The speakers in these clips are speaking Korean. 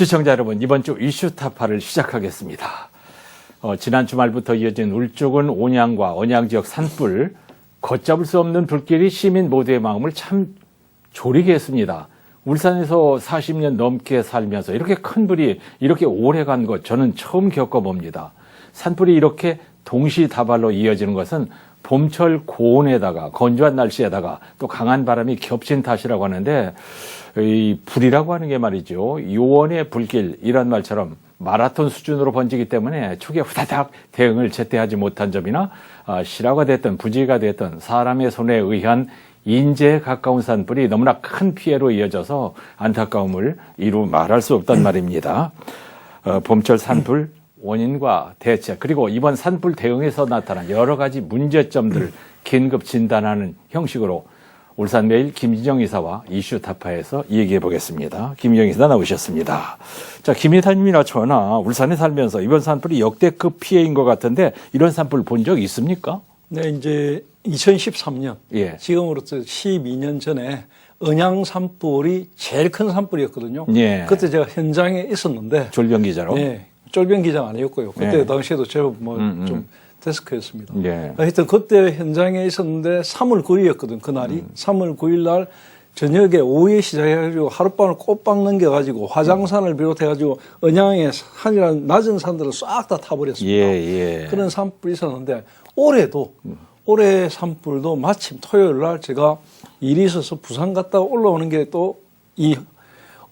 시청자 여러분, 이번 주 이슈 타파를 시작하겠습니다. 지난 주말부터 이어진 울주군 온양과 언양 지역 산불, 걷잡을 수 없는 불길이 시민 모두의 마음을 참 졸이게 했습니다. 울산에서 40년 넘게 살면서 이렇게 큰 불이 이렇게 오래 간 것 저는 처음 겪어봅니다. 산불이 이렇게 동시다발로 이어지는 것은 봄철 고온에다가 건조한 날씨에다가 또 강한 바람이 겹친 탓이라고 하는데, 이 불이라고 하는 게 말이죠, 요원의 불길 이런 말처럼 마라톤 수준으로 번지기 때문에 초기에 후다닥 대응을 제때 하지 못한 점이나 실화가 됐든 부지가 됐든 사람의 손에 의한 인재에 가까운 산불이 너무나 큰 피해로 이어져서 안타까움을 이루 말할 수 없단 말입니다. 봄철 산불 원인과 대책, 그리고 이번 산불 대응에서 나타난 여러 가지 문제점들을 긴급 진단하는 형식으로 울산매일 김진영 이사와 이슈 타파에서 얘기해 보겠습니다. 김진영 이사 나오셨습니다. 자, 김 이사님이나 저나 울산에 살면서 이번 산불이 역대급 피해인 것 같은데 이런 산불 본 적 있습니까? 네, 이제 2013년, 예. 지금으로부터 12년 전에 언양 산불이 제일 큰 산불이었거든요. 예. 그때 제가 현장에 있었는데. 졸병 기자로? 네, 쫄병 기자가 아니었고요. 그때 예. 당시에도 제법 좀 데스크였습니다. 예. 하여튼 그때 현장에 있었는데 3월 9일이었거든, 그날이. 3월 9일 날 저녁에 오후에 시작해가지고 하룻밤을 꼬박 넘겨가지고 화장산을 비롯해가지고 언양의 산이라는 낮은 산들을 싹 다 타버렸습니다. 예, 예. 그런 산불이 있었는데 올해도 올해 산불도 마침 토요일 날 제가 일이 있어서 부산 갔다가 올라오는 게 또 이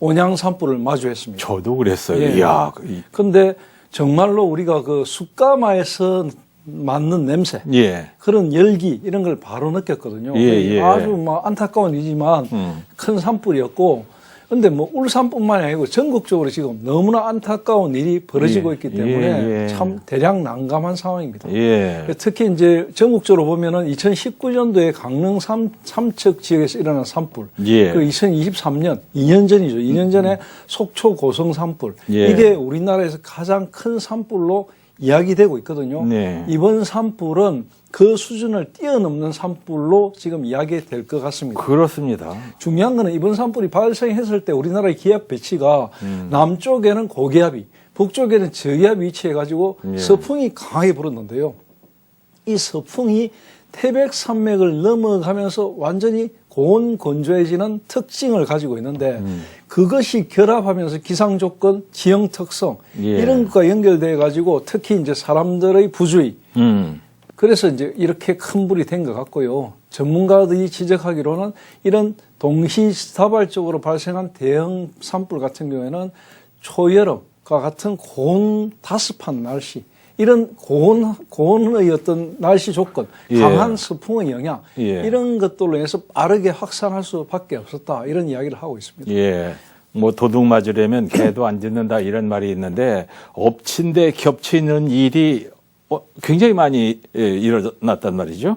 온양 산불을 마주했습니다. 저도 그랬어요. 예. 이야. 근데 정말로 우리가 그 숯가마에서 맡는 냄새, 예. 그런 열기 이런 걸 바로 느꼈거든요. 예, 예. 아주 뭐 안타까운 일이지만 큰 산불이었고, 근데 뭐 울산뿐만이 아니고 전국적으로 지금 너무나 안타까운 일이 벌어지고 예, 있기 때문에 예, 예. 참 대략 난감한 상황입니다. 예. 특히 이제 전국적으로 보면은 2019년도에 강릉 삼척 지역에서 일어난 산불, 예. 그 2023년 2년 전이죠. 2년 전에 속초 고성 산불, 예. 이게 우리나라에서 가장 큰 산불로 이야기되고 있거든요. 네. 이번 산불은 그 수준을 뛰어넘는 산불로 지금 이야기될 것 같습니다. 그렇습니다. 중요한 거는 이번 산불이 발생했을 때 우리나라의 기압 배치가 남쪽에는 고기압이, 북쪽에는 저기압이 위치해가지고 예. 서풍이 강하게 불었는데요. 이 서풍이 태백산맥을 넘어가면서 완전히 고온 건조해지는 특징을 가지고 있는데 그것이 결합하면서 기상조건, 지형 특성 예. 이런 것과 연결돼 가지고 특히 이제 사람들의 부주의, 그래서 이제 이렇게 큰 불이 된 것 같고요. 전문가들이 지적하기로는 이런 동시다발적으로 발생한 대형 산불 같은 경우에는 초여름과 같은 고온 다습한 날씨, 이런 고온의 어떤 날씨 조건, 예. 강한 서풍의 영향, 예. 이런 것들로 인해서 빠르게 확산할 수밖에 없었다, 이런 이야기를 하고 있습니다. 예. 뭐 도둑 맞으려면 개도 안 짖는다 이런 말이 있는데 엎친 데 겹치는 일이 굉장히 많이 일어났단 말이죠.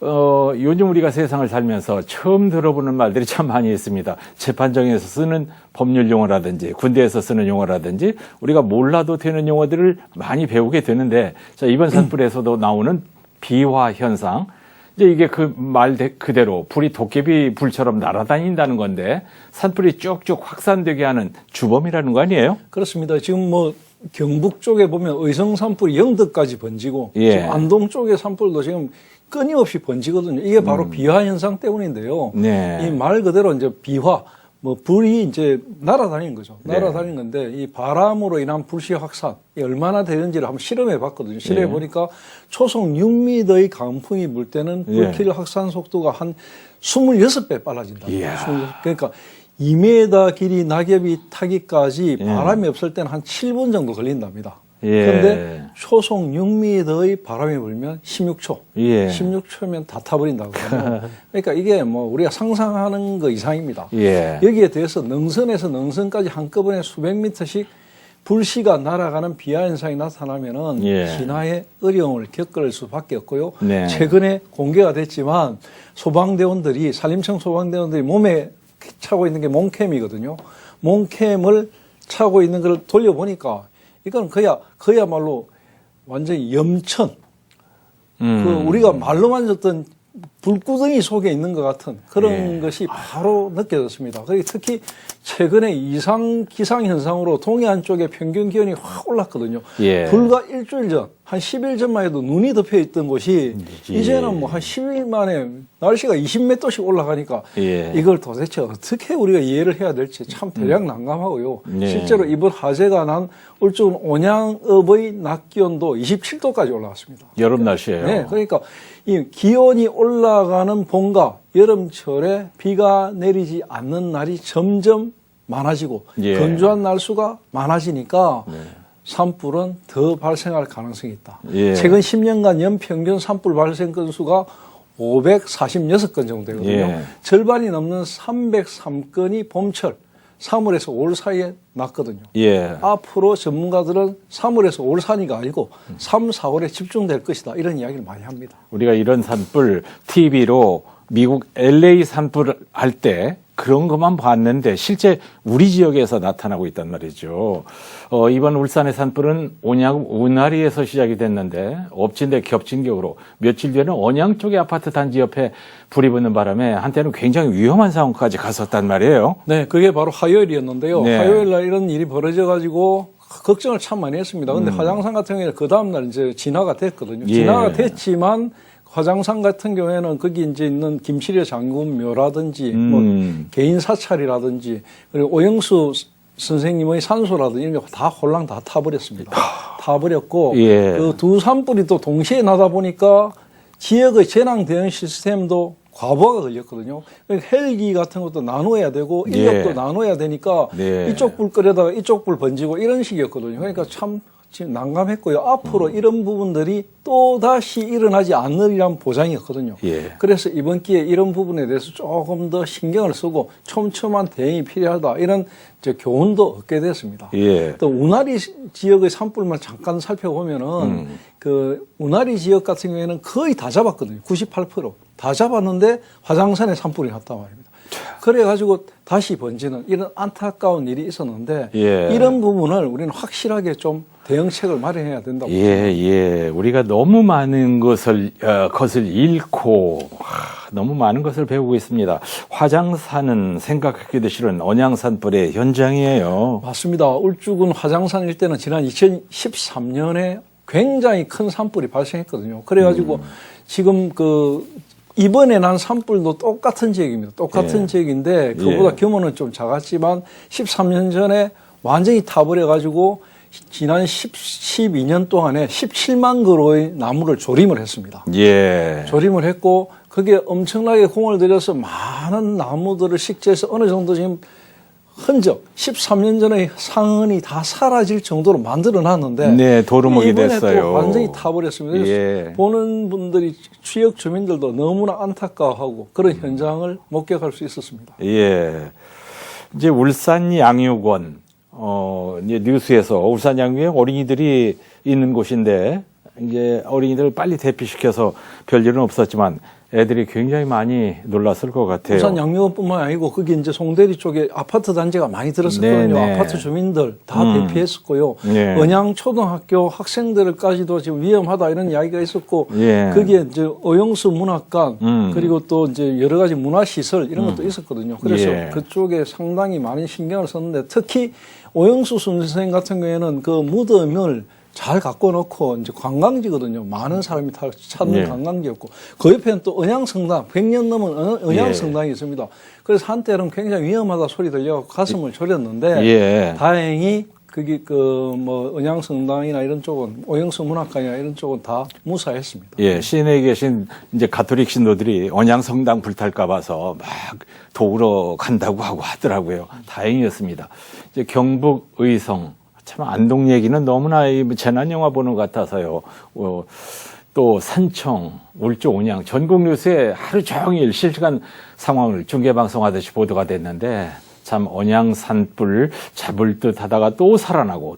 요즘 우리가 세상을 살면서 처음 들어보는 말들이 참 많이 있습니다. 재판정에서 쓰는 법률 용어라든지 군대에서 쓰는 용어라든지 우리가 몰라도 되는 용어들을 많이 배우게 되는데, 자, 이번 산불에서도 나오는 비화 현상, 이제 이게 그 말 그대로 불이 도깨비 불처럼 날아다닌다는 건데 산불이 쭉쭉 확산되게 하는 주범이라는 거 아니에요? 그렇습니다. 지금 뭐 경북 쪽에 보면 의성 산불이 영덕까지 번지고, 예. 지금 안동 쪽의 산불도 지금 끊임없이 번지거든요. 이게 바로 비화 현상 때문인데요. 네. 이 말 그대로 이제 비화, 뭐 불이 이제 날아다니는 거죠. 네. 날아다니는 건데 이 바람으로 인한 불씨 확산, 이 얼마나 되는지를 한번 실험해 봤거든요. 실험해 보니까 초속 6m의 강풍이 불 때는 불길 확산 속도가 한 26배 빨라진다. 이야. 그러니까 2m 길이 낙엽이 타기까지 바람이 없을 때는 한 7분 정도 걸린답니다. 그런데 초속 6m의 바람이 불면 16초. 예. 16초면 다 타버린다고 하거든요. 그러니까 이게 뭐 우리가 상상하는 거 이상입니다. 예. 여기에 대해서 능선에서 능선까지 한꺼번에 수백 미터씩 불씨가 날아가는 비화 현상이 나타나면은 진화의 어려움을 겪을 수밖에 없고요. 네. 최근에 공개가 됐지만 소방대원들이, 산림청 소방대원들이 몸에 차고 있는 게 몽캠이거든요. 몽캠을 차고 있는 걸 돌려보니까 이건 그야말로 완전히 염천, 그 우리가 말로만 듣던 불구덩이 속에 있는 것 같은 그런 예. 것이 바로 느껴졌습니다. 그리고 특히 최근에 이상 기상 현상으로 동해안 쪽에 평균 기온이 확 올랐거든요. 예. 불과 일주일 전, 한 10일 전만 해도 눈이 덮여 있던 곳이 예. 이제는 뭐 한 10일 만에 날씨가 20몇 도씩 올라가니까 예. 이걸 도대체 어떻게 우리가 이해를 해야 될지 참 대략 난감하고요. 예. 실제로 이번 화재가 난 울주군 온양읍의 낮 기온도 27도까지 올라왔습니다. 여름 날씨예요. 네, 그러니까 이 기온이 올라가는 봄과 여름철에 비가 내리지 않는 날이 점점 많아지고 예. 건조한 날수가 많아지니까 산불은 더 발생할 가능성이 있다. 예. 최근 10년간 연평균 산불 발생 건수가 546건 정도 되거든요. 예. 절반이 넘는 303건이 봄철 3월에서 5월 사이에 났거든요. 예. 앞으로 전문가들은 3월에서 5월 산이가 아니고 3, 4월에 집중될 것이다. 이런 이야기를 많이 합니다. 우리가 이런 산불 TV로 미국 LA 산불 할 때 그런 것만 봤는데 실제 우리 지역에서 나타나고 있단 말이죠. 이번 울산의 산불은 온양 운하리에서 시작이 됐는데 엎친 데 겹친 격으로 며칠 뒤에는 언양 쪽의 아파트 단지 옆에 불이 붙는 바람에 한때는 굉장히 위험한 상황까지 갔었단 말이에요. 네, 그게 바로 화요일이었는데요. 네. 화요일 날 이런 일이 벌어져가지고 걱정을 참 많이 했습니다. 근데 화장산 같은 경우에는 그 다음날 이제 진화가 됐거든요. 예. 진화가 됐지만 화장산 같은 경우에는 거기 이제 있는 김실의 장군 묘라든지 뭐 개인 사찰이라든지 그리고 오영수 선생님의 산소라든지 이런 게 다 홀랑 다 타버렸습니다. 타버렸고 예. 그 두 산불이 또 동시에 나다 보니까 지역의 재난 대응 시스템도 과부하가 걸렸거든요. 그러니까 헬기 같은 것도 나눠야 되고 인력도 예. 나눠야 되니까 네. 이쪽 불 끄려다가 이쪽 불 번지고 이런 식이었거든요. 그러니까 참 지금 난감했고요. 앞으로 이런 부분들이 또 다시 일어나지 않으리란 보장이었거든요. 예. 그래서 이번 기회에 이런 부분에 대해서 조금 더 신경을 쓰고 촘촘한 대응이 필요하다. 이런 이제 교훈도 얻게 됐습니다. 예. 또 운하리 지역의 산불만 잠깐 살펴보면은 그 운하리 지역 같은 경우에는 거의 다 잡았거든요. 98%다 잡았는데 화장산에 산불이 났단 말입니다. 그래가지고 다시 번지는 이런 안타까운 일이 있었는데 예. 이런 부분을 우리는 확실하게 좀 대응책을 마련해야 된다고. 예. 우리가 너무 많은 것을 잃고 너무 많은 것을 배우고 있습니다. 화장산은 생각하기도 싫은 언양산불의 현장이에요. 맞습니다. 울주군 화장산 일대는 지난 2013년에 굉장히 큰 산불이 발생했거든요. 그래가지고 지금 이번에 난 산불도 똑같은 지역입니다. 똑같은 예. 지역인데 그보다 예. 규모는 좀 작았지만 13년 전에 완전히 타버려가지고 지난 12년 동안에 17만 그루의 나무를 조림을 했습니다. 예. 조림을 했고 그게 엄청나게 공을 들여서 많은 나무들을 식재해서 어느 정도 지금 흔적 13년 전의 상흔이 다 사라질 정도로 만들어 놨는데 네, 도루묵이 이번에 됐어요. 또 완전히 타버렸습니다. 그래서 예. 보는 분들이 지역 주민들도 너무나 안타까워하고 그런 현장을 목격할 수 있었습니다. 예. 이제 울산 양육원, 이제 뉴스에서 울산 양육원 어린이들이 있는 곳인데 이제 어린이들을 빨리 대피시켜서 별일은 없었지만 애들이 굉장히 많이 놀랐을 것 같아요. 울산 양육원뿐만 아니고 거기 이제 송대리 쪽에 아파트 단지가 많이 들었었거든요. 네네. 아파트 주민들 다 대피했었고요. 네. 언양초등학교 학생들까지도 지금 위험하다 이런 이야기가 있었고 예. 거기에 이제 어영수 문학관 그리고 또 이제 여러 가지 문화시설 이런 것도 있었거든요. 그래서 예. 그쪽에 상당히 많은 신경을 썼는데 특히 오영수 선생 같은 경우에는 그 무덤을 잘 갖고 놓고 이제 관광지거든요. 많은 사람이 찾는 예. 관광지였고 그 옆에는 또 언양성당 100년 넘은 언양성당이 있습니다. 그래서 한때는 굉장히 위험하다 소리 들려 가슴을 졸였는데 예. 다행히 그게 언양성당이나 이런 쪽은 오영수 문학관이나 이런 쪽은 다 무사했습니다. 예, 시내에 계신 이제 가톨릭 신도들이 언양성당 불탈까 봐서 막 도우러 간다고 하고 하더라고요. 다행이었습니다. 이제 경북 의성, 참 안동 얘기는 너무나 재난 영화 보는 것 같아서요. 또 산청, 울주 온양 전국 뉴스에 하루 종일 실시간 상황을 중계 방송하듯이 보도가 됐는데 참 언양 산불 잡을 듯 하다가 또 살아나고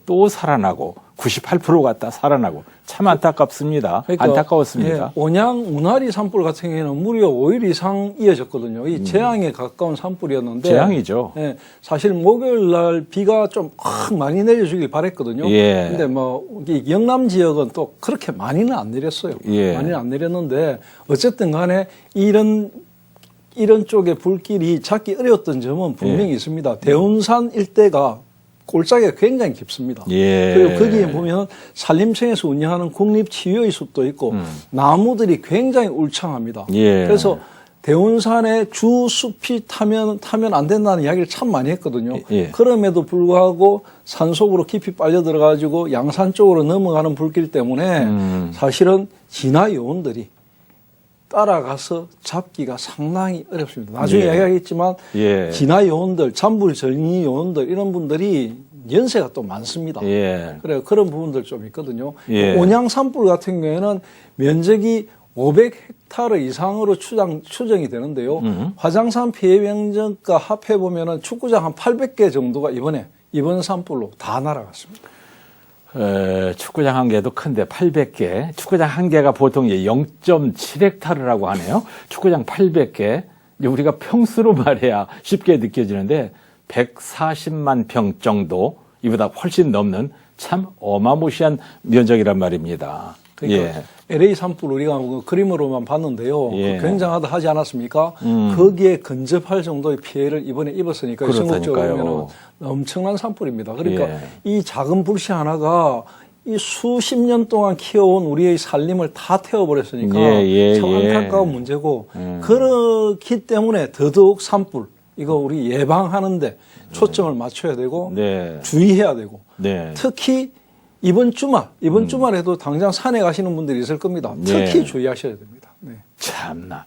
98% 갔다 살아나고 참 안타깝습니다. 그러니까, 안타까웠습니다. 예, 온양 운하리 산불 같은 경우에는 무려 5일 이상 이어졌거든요. 이 재앙에 가까운 산불이었는데 재앙이죠. 예, 사실 목요일 날 비가 좀 확 많이 내려주길 바랬거든요. 예. 근데 뭐 이 영남 지역은 또 그렇게 많이는 안 내렸어요. 예. 많이는 안 내렸는데 어쨌든 간에 이런 쪽의 불길이 잡기 어려웠던 점은 분명히 있습니다. 대운산 일대가 골짜기가 굉장히 깊습니다. 예. 그리고 거기에 보면 산림청에서 운영하는 국립치유의 숲도 있고 나무들이 굉장히 울창합니다. 예. 그래서 대운산의 주 숲이 타면 안 된다는 이야기를 참 많이 했거든요. 예. 그럼에도 불구하고 산속으로 깊이 빨려 들어가지고 양산 쪽으로 넘어가는 불길 때문에 사실은 진화 요원들이 따라가서 잡기가 상당히 어렵습니다. 나중에 예. 이야기하겠지만 예. 진화 요원들, 잔불 전이 요원들 이런 분들이 연세가 또 많습니다. 예. 그래요. 그런 부분들 좀 있거든요. 예. 온양 산불 같은 경우에는 면적이 500헥타르 이상으로 추정이 되는데요. 화장산 피해 면적과 합해 보면은 축구장 한 800개 정도가 이번 산불로 다 날아갔습니다. 축구장 한 개도 큰데 800개. 축구장 한 개가 보통 0.7헥타르라고 하네요. 축구장 800개. 이제 우리가 평수로 말해야 쉽게 느껴지는데 140만 평 정도, 이보다 훨씬 넘는 참 어마무시한 면적이란 말입니다. 그러니까 예. LA 산불 우리가 그림으로만 봤는데요. 예. 굉장하다 하지 않았습니까? 거기에 근접할 정도의 피해를 이번에 입었으니까 전국적으로 보면 엄청난 산불입니다. 그러니까 예. 이 작은 불씨 하나가 이 수십 년 동안 키워온 우리의 살림을 다 태워버렸으니까 참 안타까운 문제고 그렇기 때문에 더더욱 산불 이거 우리 예방하는데 초점을 맞춰야 되고 네. 주의해야 되고 네. 특히 이번 주말에도 당장 산에 가시는 분들이 있을 겁니다. 특히 주의하셔야 됩니다. 네. 참나.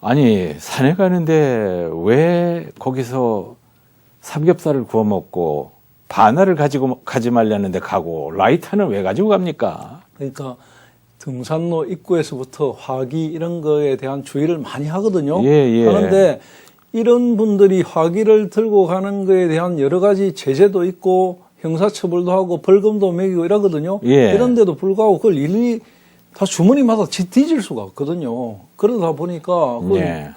아니, 산에 가는데 왜 거기서 삼겹살을 구워 먹고 바나를 가지고 가지 말라는데 가고 라이터는 왜 가지고 갑니까? 그러니까 등산로 입구에서부터 화기 이런 거에 대한 주의를 많이 하거든요. 예. 그런데 이런 분들이 화기를 들고 가는 거에 대한 여러 가지 제재도 있고 형사처벌도 하고 벌금도 매기고 이러거든요. 예. 이런데도 불구하고 그걸 일일이 다 주머니마다 뒤질 수가 없거든요. 그러다 보니까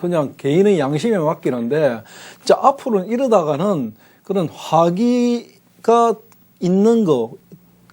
그냥 개인의 양심에 맡기는데 진짜 앞으로는 이러다가는 그런 화기가 있는 거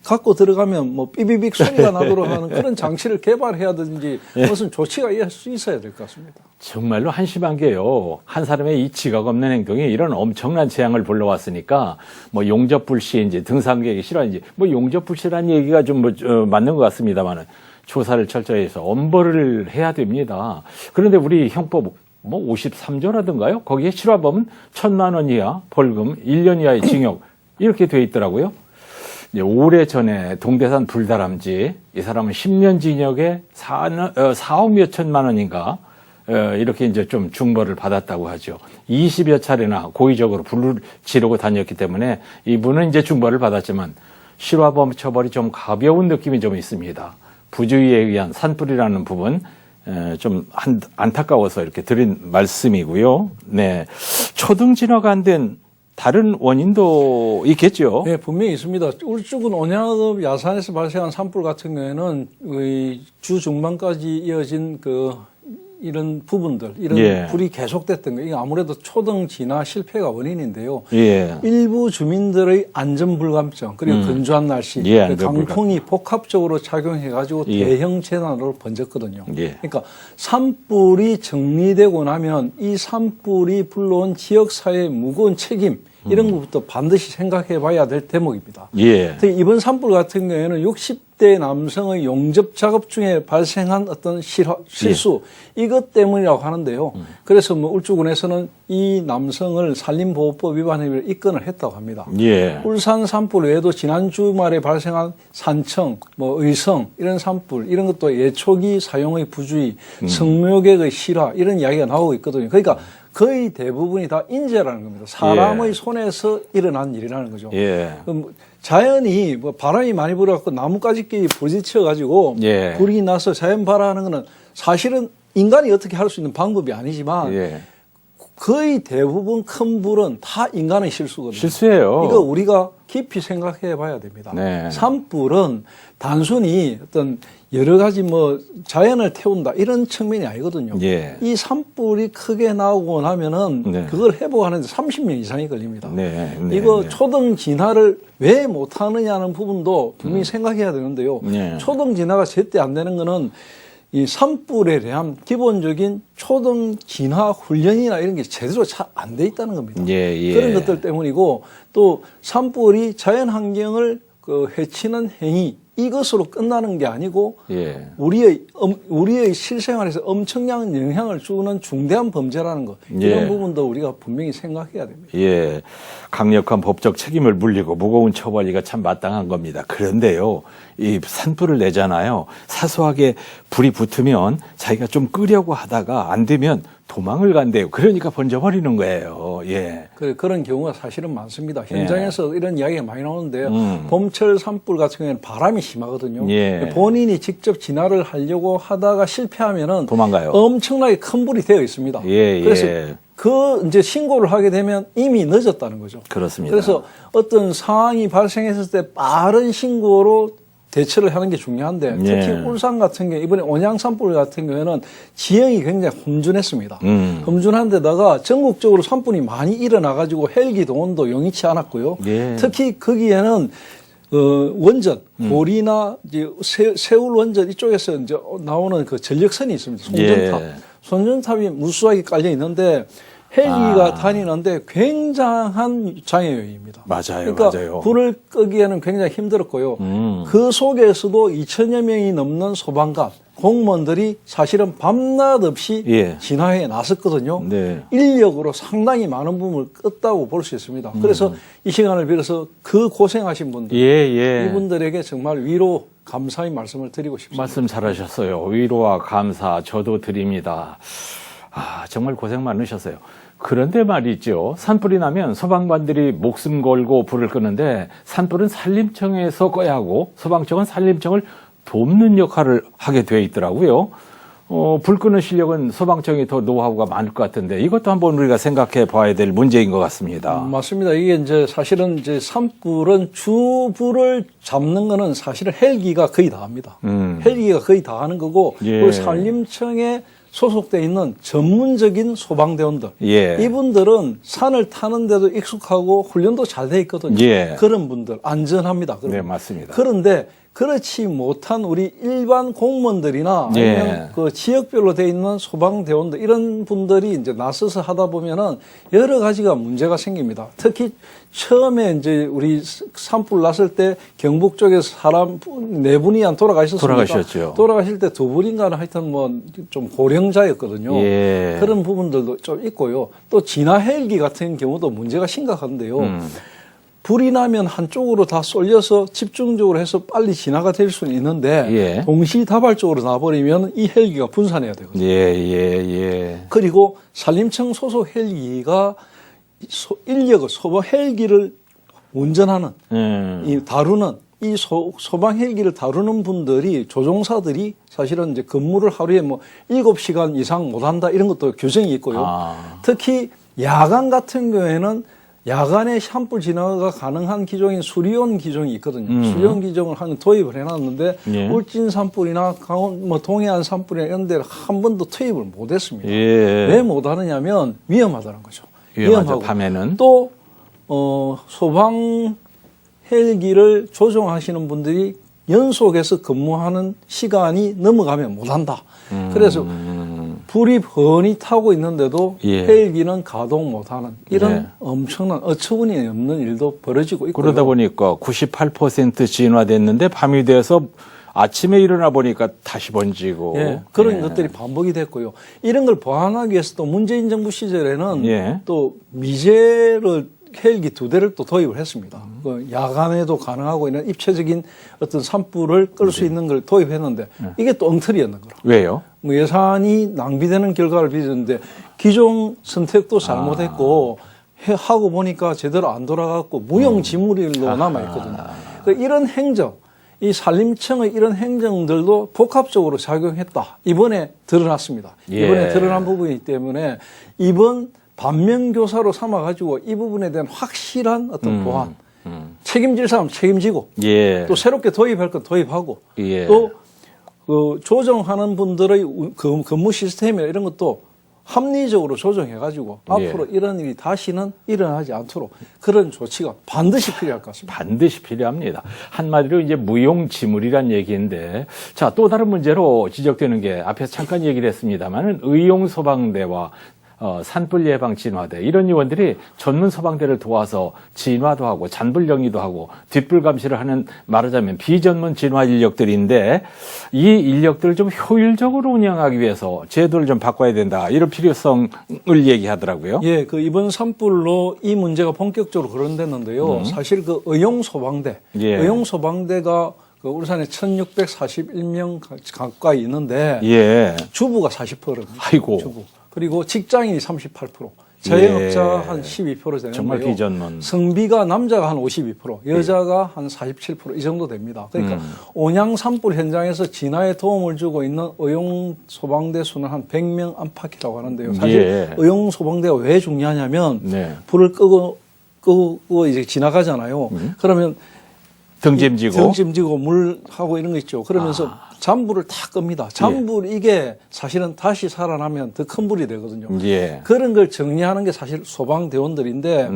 갖고 들어가면 뭐 삐비빅 소리가 나도록 하는 그런 장치를 개발해야든지 무슨 조치가 있어야 될 것 같습니다. 정말로 한심한 게요. 한 사람의 이 지각 없는 행동이 이런 엄청난 재앙을 불러왔으니까 뭐 용접불시인지 등산객이 싫어하는지 뭐 용접불시라는 얘기가 좀 맞는 것 같습니다만은 조사를 철저히 해서 엄벌을 해야 됩니다. 그런데 우리 형법 뭐 53조라든가요? 거기에 실화범은 1,000만 원 이하 벌금 1년 이하의 징역 이렇게 돼 있더라고요. 이제 오래전에 동대산 불다람쥐 이 사람은 10년 징역에 4억 몇천만 원인가 이렇게 이제 좀 중벌을 받았다고 하죠. 20여 차례나 고의적으로 불을 지르고 다녔기 때문에 이분은 이제 중벌을 받았지만 실화범 처벌이 좀 가벼운 느낌이 좀 있습니다. 부주의에 의한 산불이라는 부분 좀 안타까워서 이렇게 드린 말씀이고요. 네, 초등 진화가 안 된 다른 원인도 있겠죠. 네, 분명히 있습니다. 울주군 온양읍 야산에서 발생한 산불 같은 경우에는 주 중반까지 이어진 이런 부분들, 이런 불이 계속됐던 거, 이게 아무래도 초등 진화 실패가 원인인데요. 일부 주민들의 안전불감증, 그리고 건조한 날씨, 강풍이 복합적으로 작용해가지고 대형 재난으로 번졌거든요. 그러니까 산불이 정리되고 나면 이 산불이 불러온 지역사회의 무거운 책임, 이런 것부터 반드시 생각해 봐야 될 대목입니다. 특히 이번 산불 같은 경우에는 60대 남성의 용접 작업 중에 발생한 어떤 실수, 이것 때문이라고 하는데요. 그래서 뭐 울주군에서는 이 남성을 산림보호법 위반 혐의로 입건을 했다고 합니다. 울산 산불 외에도 지난 주말에 발생한 산청, 뭐 의성 이런 산불, 이런 것도 예초기 사용의 부주의, 성묘객의 실화 이런 이야기가 나오고 있거든요. 그러니까 거의 대부분이 다 인재라는 겁니다. 사람의 손에서 일어난 일이라는 거죠. 자연이 뭐 바람이 많이 불어갖고 나뭇가지끼리 부딪혀가지고 불이 나서 자연 발화하는 거는 사실은 인간이 어떻게 할 수 있는 방법이 아니지만 거의 대부분 큰 불은 다 인간의 실수거든요. 실수예요. 이거 우리가 깊이 생각해 봐야 됩니다. 네. 산불은 단순히 어떤 여러 가지 뭐 자연을 태운다 이런 측면이 아니거든요. 예. 이 산불이 크게 나오고 나면은 네. 그걸 회복하는데 30년 이상이 걸립니다. 네. 이거 네. 초등 진화를 왜 못하느냐는 부분도 분명히 생각해야 되는데요. 네. 초등 진화가 제때 안 되는 거는 이 산불에 대한 기본적인 초등 진화 훈련이나 이런 게 제대로 잘 안 돼 있다는 겁니다. 예, 예. 그런 것들 때문이고 또 산불이 자연 환경을 해치는 행위 이것으로 끝나는 게 아니고 예. 우리의 실생활에서 엄청난 영향을 주는 중대한 범죄라는 것 이런 예. 부분도 우리가 분명히 생각해야 됩니다. 예. 강력한 법적 책임을 물리고 무거운 처벌이가 참 마땅한 겁니다. 그런데요, 이 산불을 내잖아요. 사소하게 불이 붙으면 자기가 좀 끄려고 하다가 안 되면 도망을 간대요. 그러니까 번져버리는 거예요. 예. 그런 경우가 사실은 많습니다. 현장에서 이런 이야기가 많이 나오는데요. 봄철 산불 같은 경우에는 바람이 심하거든요. 예. 본인이 직접 진화를 하려고 하다가 실패하면은 도망가요. 엄청나게 큰 불이 되어 있습니다. 예, 그래서 예. 이제 신고를 하게 되면 이미 늦었다는 거죠. 그렇습니다. 그래서 어떤 상황이 발생했을 때 빠른 신고로 대처를 하는 게 중요한데 특히 예. 울산 같은 경우 이번에 온양 산불 같은 경우에는 지형이 굉장히 험준했습니다. 험준한 데다가 전국적으로 산불이 많이 일어나가지고 헬기 동원도 용이치 않았고요. 예. 특히 거기에는 원전, 고리나 이제 세울 원전 이쪽에서 이제 나오는 그 전력선이 있습니다. 송전탑. 예. 송전탑이 무수하게 깔려 있는데 헬기가 다니는데 굉장한 장애요인입니다. 맞아요, 그러니까 맞아요. 불을 끄기에는 굉장히 힘들었고요. 그 속에서도 2,000여 명이 넘는 소방관, 공무원들이 사실은 밤낮 없이 예. 진화에 나섰거든요. 네. 인력으로 상당히 많은 부분을 껐다고 볼 수 있습니다. 그래서 이 시간을 빌어서 그 고생하신 분들, 예, 예. 이분들에게 정말 위로 감사의 말씀을 드리고 싶습니다. 말씀 잘하셨어요. 위로와 감사 저도 드립니다. 정말 고생 많으셨어요. 그런데 말이죠. 산불이 나면 소방관들이 목숨 걸고 불을 끄는데 산불은 산림청에서 꺼야 하고 소방청은 산림청을 돕는 역할을 하게 돼 있더라고요. 불 끄는 실력은 소방청이 더 노하우가 많을 것 같은데 이것도 한번 우리가 생각해 봐야 될 문제인 것 같습니다. 맞습니다. 이게 이제 사실은 이제 산불은 주불을 잡는 거는 사실은 헬기가 거의 다 합니다. 헬기가 거의 다 하는 거고 예. 그리고 산림청에 소속돼 있는 전문적인 소방대원들 예. 이분들은 산을 타는데도 익숙하고 훈련도 잘 돼 있거든요. 예. 그런 분들 안전합니다. 네, 맞습니다. 그런데 그렇지 못한 우리 일반 공무원들이나 예. 아니면 그 지역별로 돼 있는 소방대원들 이런 분들이 이제 나서서 하다 보면은 여러 가지가 문제가 생깁니다. 특히 처음에 이제 우리 산불 났을 때 경북 쪽에서 사람 4분이 안 돌아가셨습니다. 돌아가셨죠. 돌아가실 때 2분인가는 하여튼 뭐 좀 고령자였거든요. 예. 그런 부분들도 좀 있고요. 또 진화 헬기 같은 경우도 문제가 심각한데요. 불이 나면 한쪽으로 다 쏠려서 집중적으로 해서 빨리 진화가 될 수는 있는데 예. 동시다발적으로 나버리면 이 헬기가 분산해야 되거든요. 예. 그리고 산림청 소속 헬기가 인력을 소방 헬기를 운전하는 이 다루는 이 소방 헬기를 다루는 분들이 조종사들이 사실은 이제 근무를 하루에 뭐 7시간 이상 못 한다 이런 것도 규정이 있고요. 특히 야간 같은 경우에는 야간에 산불 진화가 가능한 기종인 수리온 기종이 있거든요. 수리온 기종을 도입을 해놨는데 예. 울진 산불이나 동해안 산불이나 이런 데를 한 번도 투입을 못했습니다. 예. 왜 못하느냐면 위험하다는 거죠. 위험하죠, 밤에는. 또 소방 헬기를 조종하시는 분들이 연속해서 근무하는 시간이 넘어가면 못한다. 그래서 불이 훤히 타고 있는데도 예. 헬기는 가동 못하는 이런 네. 엄청난 어처구니 없는 일도 벌어지고 있고요. 그러다 보니까 98% 진화됐는데 밤이 돼서 아침에 일어나 보니까 다시 번지고 예, 그런 것들이 반복이 됐고요. 이런 걸 보완하기 위해서 또 문재인 정부 시절에는 예. 또 미제를 헬기 2대를 또 도입을 했습니다. 그 야간에도 가능하고 있는 입체적인 어떤 산불을 끌 수 있는 걸 도입했는데 이게 또 엉터리였는 거라. 왜요? 뭐 예산이 낭비되는 결과를 빚었는데 기종 선택도 잘못했고 하고 보니까 제대로 안 돌아갔고 무용지물로 남아있거든요. 그러니까 이런 행정, 이 산림청의 이런 행정들도 복합적으로 작용했다. 이번에 드러났습니다. 예. 이번에 드러난 부분이기 때문에 이번 반면교사로 삼아가지고 이 부분에 대한 확실한 어떤 보완, 책임질 사람 책임지고 예. 또 새롭게 도입할 건 도입하고 예. 또 그 조정하는 분들의 근무 시스템이나 이런 것도 합리적으로 조정해가지고 예. 앞으로 이런 일이 다시는 일어나지 않도록 그런 조치가 반드시 필요할 것 같습니다. 반드시 필요합니다. 한마디로 이제 무용지물이란 얘기인데, 자, 또 다른 문제로 지적되는 게 앞에서 잠깐 얘기를 했습니다만은 의용소방대와 산불 예방 진화대 이런 요원들이 전문 소방대를 도와서 진화도 하고 잔불 정리도 하고 뒷불 감시를 하는 말하자면 비전문 진화 인력들인데 이 인력들을 좀 효율적으로 운영하기 위해서 제도를 좀 바꿔야 된다 이런 필요성을 얘기하더라고요. 예, 그 이번 산불로 이 문제가 본격적으로 거론됐는데요. 사실 그 의용소방대, 예. 의용소방대가 그 울산에 1,641명 가까이 있는데 예. 주부가 40%입니다. 아이고. 주부. 그리고 직장인이 38%, 자영업자 예. 한 12% 되는데요. 정말 비전문. 성비가 남자가 한 52%, 여자가 한 47%이 정도 됩니다. 그러니까 온양 산불 현장에서 진화에 도움을 주고 있는 의용 소방대 수는 한 100명 안팎이라고 하는데요. 사실 예. 의용 소방대가 왜 중요하냐면 네. 불을 끄고 이제 지나가잖아요. 그러면 등짐지고 물하고 이런 거 있죠. 그러면서 잔불을 다 끕니다. 잔불 이게 사실은 다시 살아나면 더 큰 불이 되거든요. 예. 그런 걸 정리하는 게 사실 소방대원들인데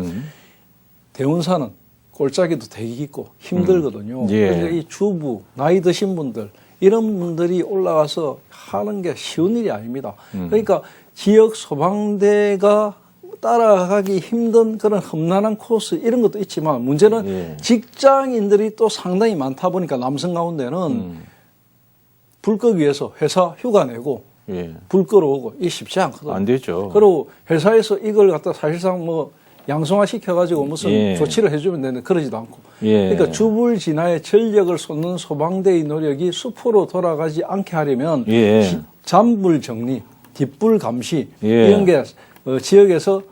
대원사는 골짜기도 되게 있고 힘들거든요. 예. 그러니까 이 주부, 나이 드신 분들 이런 분들이 올라가서 하는 게 쉬운 일이 아닙니다. 그러니까 지역 소방대가 따라가기 힘든 그런 험난한 코스 이런 것도 있지만 문제는 예. 직장인들이 또 상당히 많다 보니까 남성 가운데는 불 끄기 위해서 회사 휴가 내고 예. 불 끌어오고 이게 쉽지 않거든요. 안 되죠. 그리고 회사에서 이걸 갖다 사실상 뭐 양성화 시켜가지고 무슨 예. 조치를 해주면 되는데 그러지도 않고. 예. 그러니까 주불 진화에 전력을 쏟는 소방대의 노력이 수포로 돌아가지 않게 하려면 예. 잔불 정리, 뒷불 감시 예. 이런 게 지역에서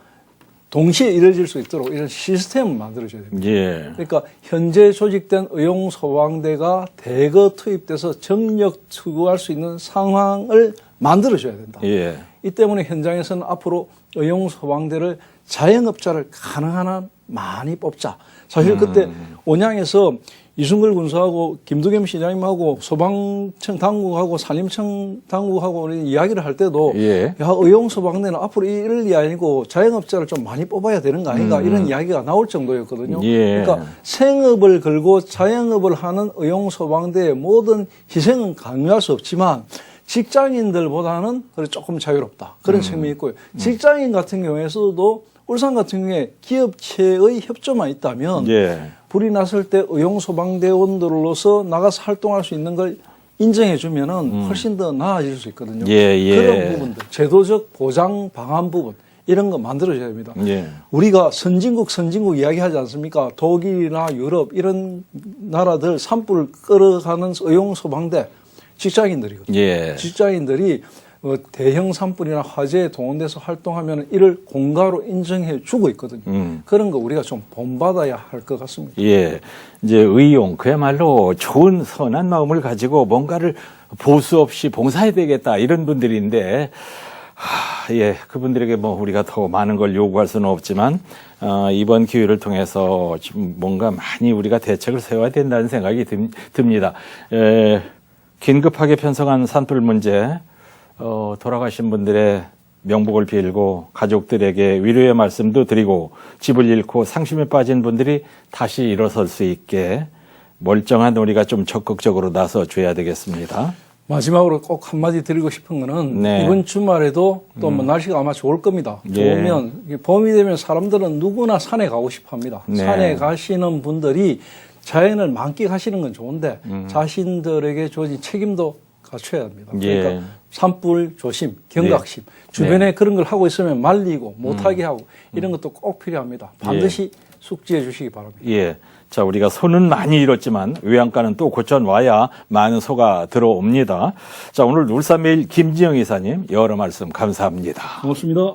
동시에 이루어질 수 있도록 이런 시스템을 만들어줘야 됩니다. 예. 그러니까 현재 조직된 의용소방대가 대거 투입돼서 전력 투구할 수 있는 상황을 만들어줘야 된다. 예. 이 때문에 현장에서는 앞으로 의용소방대를 자영업자를 가능한 한 많이 뽑자. 사실 그때 온양에서 이순걸 군수하고 김두겸 시장님하고 소방청 당국하고 산림청 당국하고 우리 이야기를 할 때도 예. 야, 의용소방대는 앞으로 이럴 일이 아니고 자영업자를 좀 많이 뽑아야 되는 거 아닌가 이런 이야기가 나올 정도였거든요. 예. 그러니까 생업을 걸고 자영업을 하는 의용소방대의 모든 희생은 강요할 수 없지만 직장인들보다는 조금 자유롭다. 그런 측면이 있고요. 직장인 같은 경우에서도 울산 같은 경우에 기업체의 협조만 있다면 예. 불이 났을 때 의용소방대원들로서 나가서 활동할 수 있는 걸 인정해 주면은 훨씬 더 나아질 수 있거든요. 예, 예. 그런 부분들, 제도적 보장 방안 부분 이런 거 만들어줘야 됩니다. 예. 우리가 선진국 이야기하지 않습니까? 독일이나 유럽 이런 나라들 산불을 끌어가는 의용소방대 직장인들이거든요. 예. 직장인들이 대형 산불이나 화재에 동원돼서 활동하면 이를 공가로 인정해 주고 있거든요. 그런 거 우리가 좀 본받아야 할 것 같습니다. 예. 이제 의용, 그야말로 좋은 선한 마음을 가지고 뭔가를 보수 없이 봉사해야 되겠다 이런 분들인데, 예. 그분들에게 뭐 우리가 더 많은 걸 요구할 수는 없지만, 이번 기회를 통해서 좀 뭔가 많이 우리가 대책을 세워야 된다는 생각이 듭니다. 긴급하게 편성한 산불 문제, 돌아가신 분들의 명복을 빌고 가족들에게 위로의 말씀도 드리고 집을 잃고 상심에 빠진 분들이 다시 일어설 수 있게 멀쩡한 우리가 좀 적극적으로 나서줘야 되겠습니다. 마지막으로 꼭 한마디 드리고 싶은 거는 네. 이번 주말에도 또 뭐 날씨가 아마 좋을 겁니다. 예. 좋으면 봄이 되면 사람들은 누구나 산에 가고 싶어 합니다. 네. 산에 가시는 분들이 자연을 만끽하시는 건 좋은데 자신들에게 주어진 책임도 갖춰야 합니다. 예. 그러니까 산불 조심, 경각심. 주변에 그런 걸 하고 있으면 말리고 못하게 하고 이런 것도 꼭 필요합니다. 반드시 숙지해 주시기 바랍니다. 예. 자, 우리가 소는 많이 잃었지만 외양간은 또 고쳐놔야 많은 소가 들어옵니다. 자, 오늘 울산매일 김지영 이사님 여러 말씀 감사합니다. 고맙습니다.